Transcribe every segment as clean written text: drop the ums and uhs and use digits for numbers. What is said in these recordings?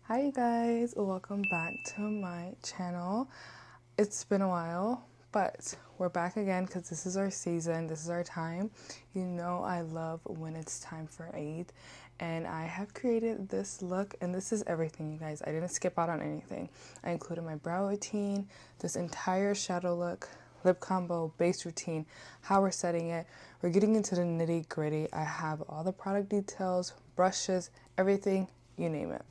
Hi you guys, welcome back to my channel. It's been a while, but we're back again because this is our season, this is our time. You know I love when it's time for Eid, and I have created this look, and this is everything, you guys. I didn't skip out on anything. I included my brow routine, this entire shadow look, lip combo, base routine, how we're setting it. We're getting into the nitty gritty. I have all the product details, brushes, everything, you name it.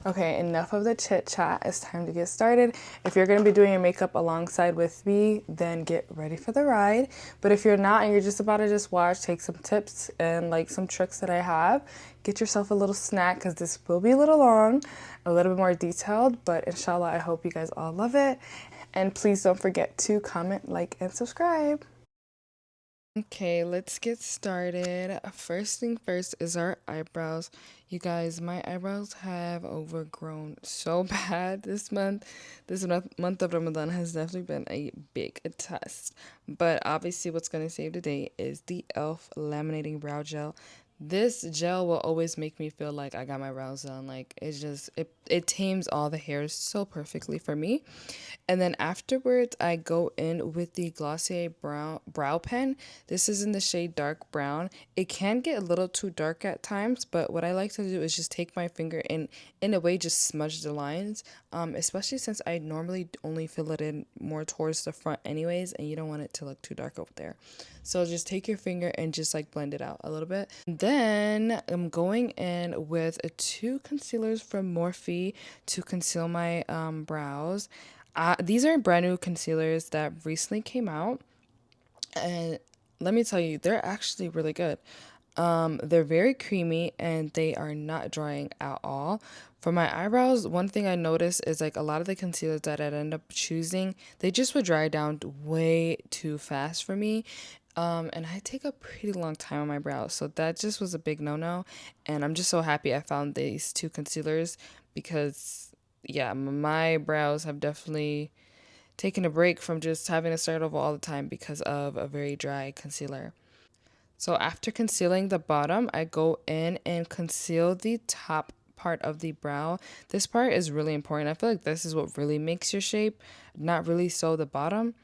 Okay, enough of the chit chat. It's time to get started. If you're going to be doing your makeup alongside with me, then get ready for the ride. But if you're not and you're just about to just watch, take some tips and like some tricks that I have, get yourself a little snack because this will be a little long, a little bit more detailed, but inshallah, I hope you guys all love it. And please don't forget to comment, like, and subscribe. Okay, let's get started. First thing first is our eyebrows. You guys, my eyebrows have overgrown so bad this month. This month of Ramadan has definitely been a big test. But obviously what's going to save the day is the e.l.f. Laminating Brow Gel. This gel will always make me feel like I got my brows done. Like it tames all the hairs so perfectly for me. And then afterwards, I go in with the Glossier brow pen. This is in the shade dark brown. It can get a little too dark at times, but what I like to do is just take my finger and in a way just smudge the lines, especially since I normally only fill it in more towards the front anyways, and you don't want it to look too dark over there. So just take your finger and just like blend it out a little bit. Then I'm going in with two concealers from Morphe to conceal my brows. These are brand new concealers that recently came out, and let me tell you, they're actually really good. They're very creamy and they are not drying at all. For my eyebrows, one thing I noticed is like a lot of the concealers that I'd end up choosing, they just would dry down way too fast for me. And I take a pretty long time on my brows, so that just was a big no-no. And I'm just so happy I found these two concealers because, yeah, my brows have definitely taken a break from just having to start over all the time because of a very dry concealer. So after concealing the bottom, I go in and conceal the top part of the brow. This part is really important. I feel like this is what really makes your shape, not really so the bottom.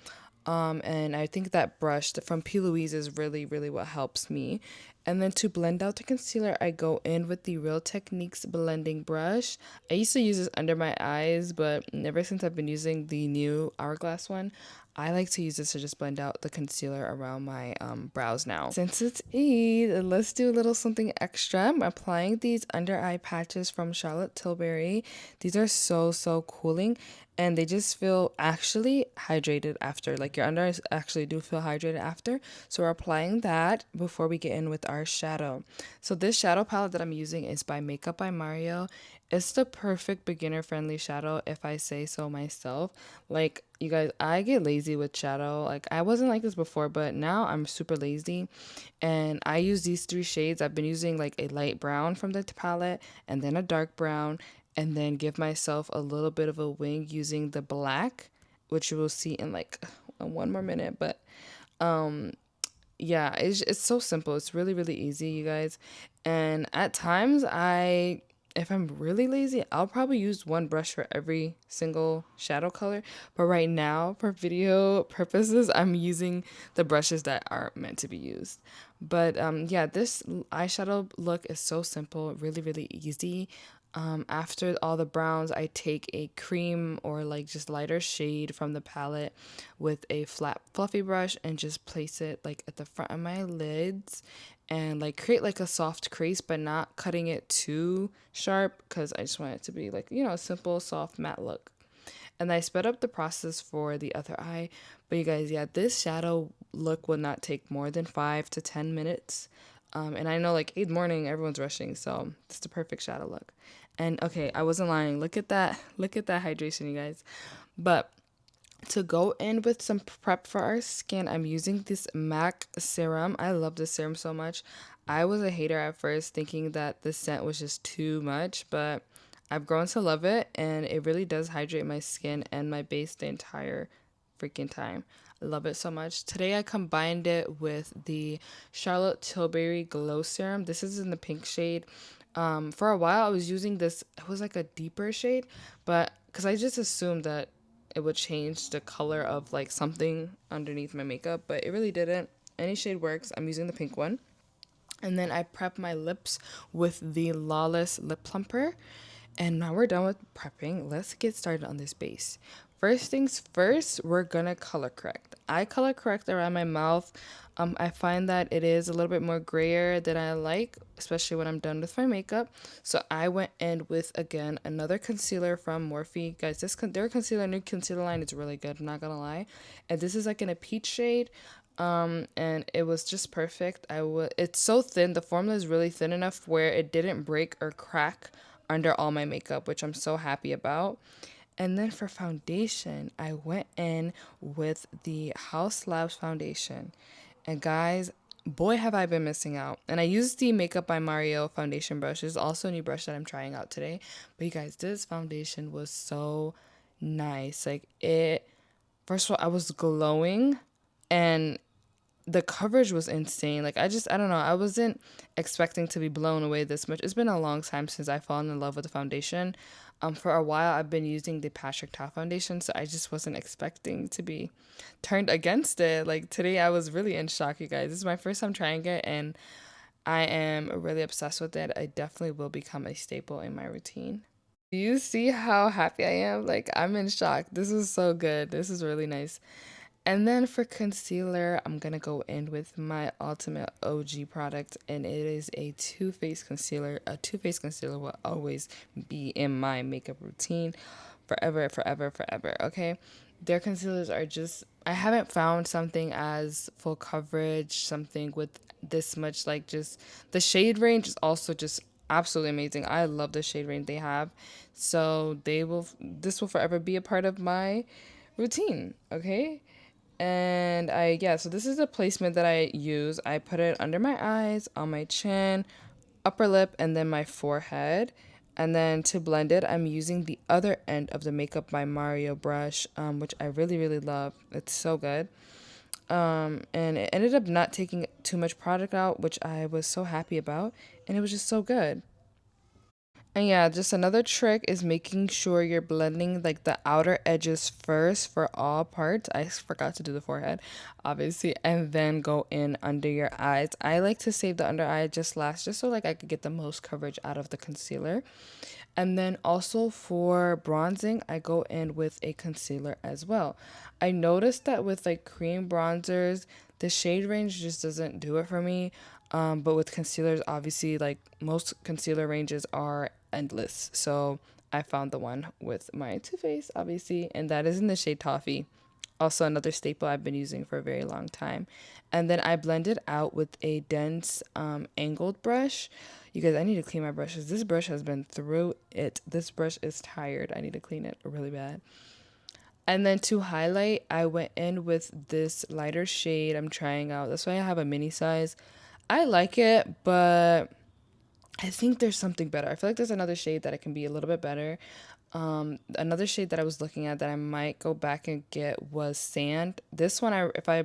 And I think that brush from PLOUISE is really, really what helps me. And then to blend out the concealer, I go in with the Real Techniques blending brush. I used to use this under my eyes, but ever since I've been using the new Hourglass one, I like to use this to just blend out the concealer around my brows now. Since it's Eid, let's do a little something extra. I'm applying these under eye patches from Charlotte Tilbury. These are so cooling and they just feel actually hydrated after. Like your under eyes actually do feel hydrated after. So we're applying that before we get in with our shadow. So this shadow palette that I'm using is by Makeup by Mario. It's the perfect beginner friendly shadow if I say so myself. Like you guys, I get lazy with shadow. Like I wasn't like this before, but now I'm super lazy. And I use these three shades. I've been using like a light brown from the palette and then a dark brown and then give myself a little bit of a wing using the black, which you will see in like one more minute. But yeah, it's so simple. It's really easy, you guys. And at times if I'm really lazy, I'll probably use one brush for every single shadow color. But right now, for video purposes, I'm using the brushes that are meant to be used. But yeah, this eyeshadow look is so simple, really easy. After all the browns, I take a cream or like just lighter shade from the palette with a flat fluffy brush and just place it like at the front of my lids and like create like a soft crease but not cutting it too sharp because I just want it to be like, you know, a simple soft matte look. And I sped up the process for the other eye. But you guys, yeah, this shadow look will not take more than 5 to 10 minutes. And I know like Eid morning, everyone's rushing, so it's the perfect shadow look. And okay, I wasn't lying. Look at that. Look at that hydration, you guys. But to go in with some prep for our skin, I'm using this MAC serum. I love this serum so much. I was a hater at first, thinking that the scent was just too much, but I've grown to love it, and it really does hydrate my skin and my base the entire freaking time. I love it so much. Today I combined it with the Charlotte Tilbury Glow Serum. This is in the pink shade. For a while I was using this, it was like a deeper shade, but because I just assumed that it would change the color of like something underneath my makeup, but it really didn't. Any shade works. I'm using the pink one. And then I prep my lips with the Lawless Lip Plumper. And now we're done with prepping. Let's get started on this base. First things first, we're gonna color correct. I color correct around my mouth. I find that it is a little bit more grayer than I like, especially when I'm done with my makeup. So I went in with, again, another concealer from Morphe. Guys, their concealer, new concealer line is really good, I'm not gonna lie. And this is like in a peach shade. And it was just perfect. It's so thin. The formula is really thin enough where it didn't break or crack under all my makeup, which I'm so happy about. And then for foundation, I went in with the Haus Labs foundation. And guys, boy, have I been missing out. And I used the Makeup by Mario foundation brush. There's also a new brush that I'm trying out today. But you guys, this foundation was so nice. First of all, I was glowing, and the coverage was insane. Like, I don't know. I wasn't expecting to be blown away this much. It's been a long time since I've fallen in love with the foundation. For a while, I've been using the Patrick Ta foundation, so I just wasn't expecting to be turned against it. Like, today, I was really in shock, you guys. This is my first time trying it, and I am really obsessed with it. I definitely will become a staple in my routine. Do you see how happy I am? Like, I'm in shock. This is so good. This is really nice. And then for concealer, I'm going to go in with my ultimate OG product, and it is a Too Faced concealer. A Too Faced concealer will always be in my makeup routine forever, forever, forever, okay? Their concealers are just, I haven't found something as full coverage, something with this much, like, just, the shade range is also just absolutely amazing. I love the shade range they have. So this will forever be a part of my routine, okay? And so this is the placement that I use. I put it under my eyes, on my chin, upper lip, and then my forehead. And then to blend it, I'm using the other end of the Makeup by Mario brush, which I really, really love. It's so good. And it ended up not taking too much product out, which I was so happy about. And it was just so good. And yeah, just another trick is making sure you're blending like the outer edges first for all parts. I forgot to do the forehead, obviously, and then go in under your eyes. I like to save the under eye just last, just so like I could get the most coverage out of the concealer. And then also for bronzing, I go in with a concealer as well. I noticed that with like cream bronzers, the shade range just doesn't do it for me. But with concealers, obviously, like most concealer ranges are endless. So I found the one with my Too Faced, obviously, and that is in the shade Toffee. Also, another staple I've been using for a very long time. And then I blend it out with a dense angled brush. You guys, I need to clean my brushes. This brush has been through it. This brush is tired. I need to clean it really bad. And then to highlight, I went in with this lighter shade I'm trying out. That's why I have a mini size. I like it, but I think there's something better. I feel like there's another shade that it can be a little bit better. Another shade that I was looking at that I might go back and get was Sand. This one, if I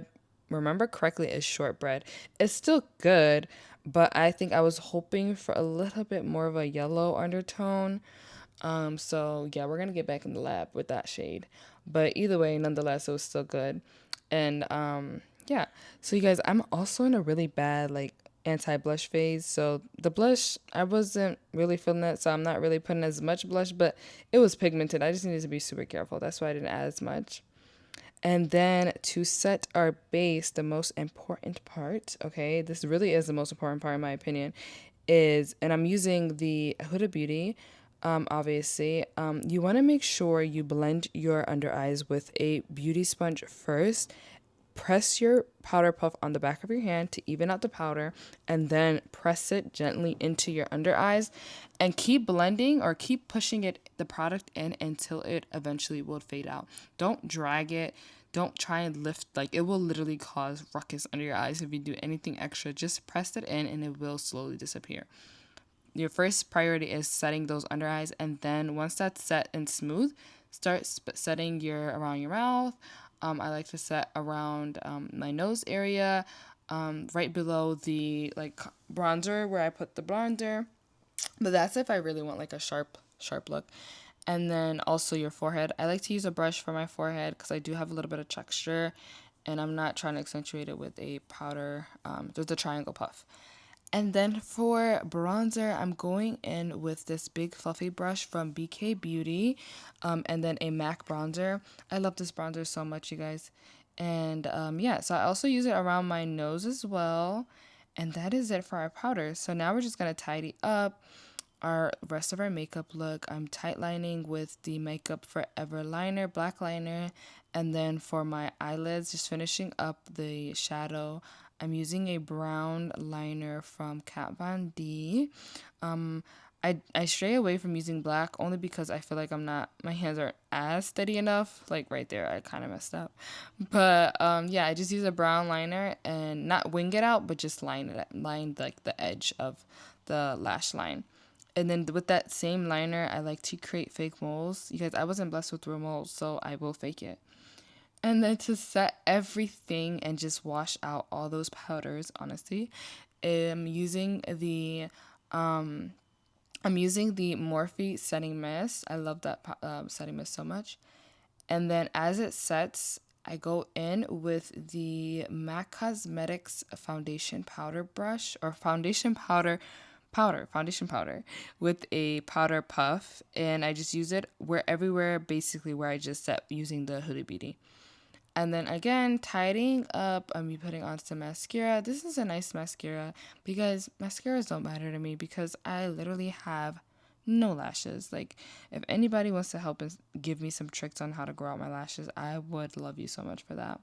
remember correctly, is Shortbread. It's still good, but I think I was hoping for a little bit more of a yellow undertone. So yeah, we're gonna get back in the lab with that shade. But either way, nonetheless, it was still good. And yeah. So you guys, I'm also in a really bad like anti-blush phase. So the blush, I wasn't really feeling it, so I'm not really putting as much blush, but it was pigmented. I just needed to be super careful. That's why I didn't add as much. And then to set our base, the most important part, okay, this really is the most important part in my opinion, is, and I'm using the Huda Beauty, obviously, you want to make sure you blend your under eyes with a beauty sponge first. Press your powder puff on the back of your hand to even out the powder, and then press it gently into your under eyes and keep blending or keep pushing the product in until it eventually will fade out. Don't drag it. Don't try and lift, like it will literally cause ruckus under your eyes if you do anything extra. Just press it in and it will slowly disappear. Your first priority is setting those under eyes, and then once that's set and smooth, start setting around your mouth. I like to set around my nose area, right below the like bronzer where I put the bronzer. But that's if I really want like a sharp look. And then also your forehead. I like to use a brush for my forehead because I do have a little bit of texture, and I'm not trying to accentuate it with a powder. There's a triangle puff. And then for bronzer, I'm going in with this big fluffy brush from BK Beauty, and then a MAC bronzer. I love this bronzer so much, you guys. And yeah, so I also use it around my nose as well. And that is it for our powder. So now we're just going to tidy up our rest of our makeup look. I'm tight lining with the Makeup Forever liner, black liner, and then for my eyelids, just finishing up the shadow, I'm using a brown liner from Kat Von D. I stray away from using black only because I feel like my hands aren't as steady enough. Like right there, I kind of messed up. But yeah, I just use a brown liner and not wing it out, but just line like the edge of the lash line. And then with that same liner, I like to create fake moles. You guys, I wasn't blessed with real moles, so I will fake it. And then to set everything and just wash out all those powders, honestly, I'm using the Morphe setting mist. I love that setting mist so much. And then as it sets, I go in with the MAC Cosmetics foundation powder brush, or foundation powder with a powder puff, and I just use it everywhere basically where I just set using the Huda Beauty. And then again, tidying up, I'm putting on some mascara. This is a nice mascara because mascaras don't matter to me because I literally have no lashes. Like, if anybody wants to help and give me some tricks on how to grow out my lashes, I would love you so much for that.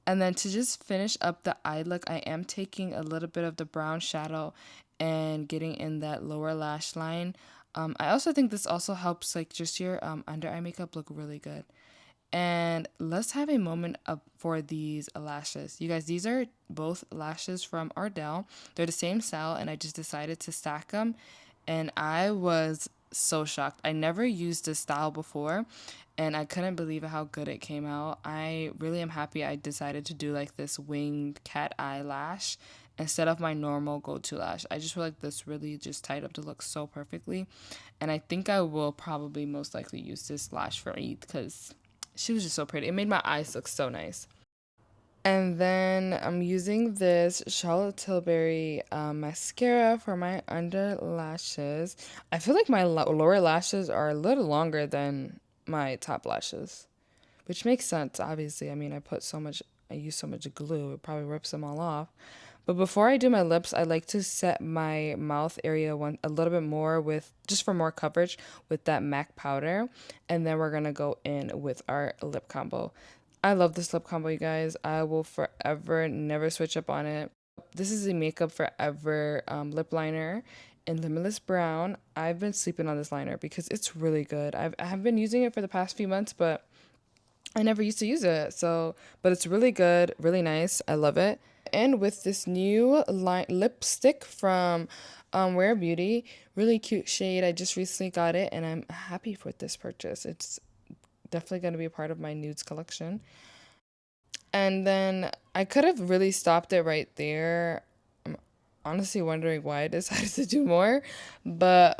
And then to just finish up the eye look, I am taking a little bit of the brown shadow and getting in that lower lash line. I also think this also helps like just your under eye makeup look really good. And let's have a moment for these lashes. You guys, these are both lashes from Ardell. They're the same style, and I just decided to stack them. And I was so shocked. I never used this style before, and I couldn't believe how good it came out. I really am happy I decided to do like this winged cat eye lash instead of my normal go-to lash. I just feel like this really just tied up the look so perfectly. And I think I will probably most likely use this lash for Eid because she was just so pretty. It made my eyes look so nice. And then I'm using this Charlotte Tilbury mascara for my under lashes. I feel like my lower lashes are a little longer than my top lashes, which makes sense, obviously. I mean, I use so much glue, it probably rips them all off. But before I do my lips, I like to set my mouth area a little bit more with, just for more coverage, with that MAC powder. And then we're going to go in with our lip combo. I love this lip combo, you guys. I will forever never switch up on it. This is a Makeup Forever lip liner in Limitless Brown. I've been sleeping on this liner because it's really good. I have been using it for the past few months, but I never used to use it. But it's really good, really nice. I love it. And with this new lipstick from Rare Beauty, really cute shade. I just recently got it, and I'm happy with this purchase. It's definitely going to be a part of my nudes collection. And then I could have really stopped it right there. I'm honestly wondering why I decided to do more, but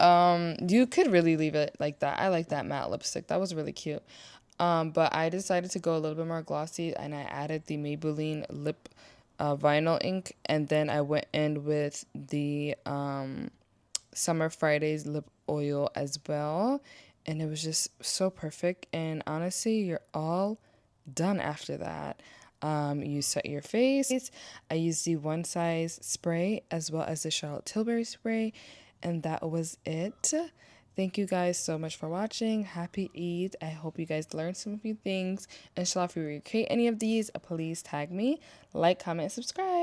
you could really leave it like that. I like that matte lipstick. That was really cute. But I decided to go a little bit more glossy, and I added the Maybelline lip vinyl ink, and then I went in with the Summer Fridays lip oil as well, and it was just so perfect. And honestly, you're all done after that. You set your face. I used the One Size spray as well as the Charlotte Tilbury spray, and that was it. Thank you guys so much for watching. Happy Eid. I hope you guys learned some few things. Inshallah, if you recreate any of these, please tag me, like, comment, and subscribe.